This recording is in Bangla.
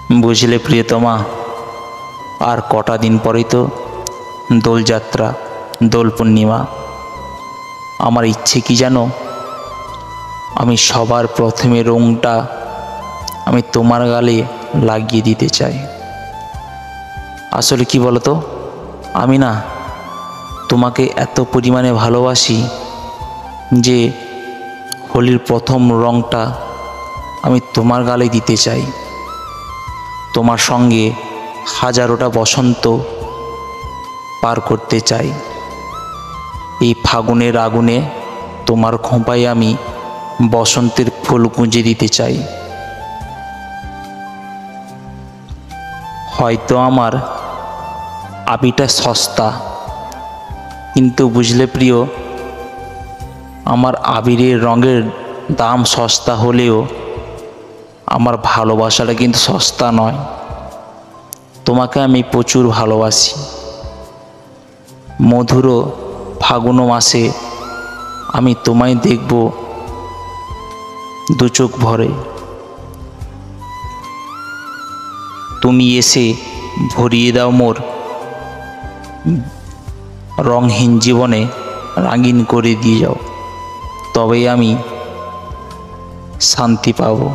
বুঝলে প্রিয়তমা, আর কটা দিন পরেই তো দোলযাত্রা, দোল পূর্ণিমা। আমার ইচ্ছে কি জানো, আমি সবার প্রথমে রংটা আমি তোমার গালে লাগিয়ে দিতে চাই। আসলে কি বলো তো, আমি না তোমাকে এত পরিমাণে ভালোবাসি যে হোলির প্রথম রংটা আমি তোমার গালে দিতে চাই। তোমার সঙ্গে হাজারোটা বসন্ত পার করতে চাই। এই ফাগুনের আগুনে তোমার খোঁপায় আমি বসন্তের ফুল গুঁজে দিতে চাই। হয়তো আমার আবিটা সস্তা, কিন্তু বুঝলে প্রিয়, আমার আবিরের রঙের দাম সস্তা হলেও আমার ভালোবাসাটা কিন্তু সস্তা নয়। তোমাকে আমি প্রচুর ভালোবাসি। মধুর ফাগুন মাসে আমি তোমায় দেখব দু চোখ ভরে। তুমি এসে ভরিয়ে দাও মোর রঙহীন জীবনে, রঙিন করে দিয়ে যাও, তবেই আমি শান্তি পাবো।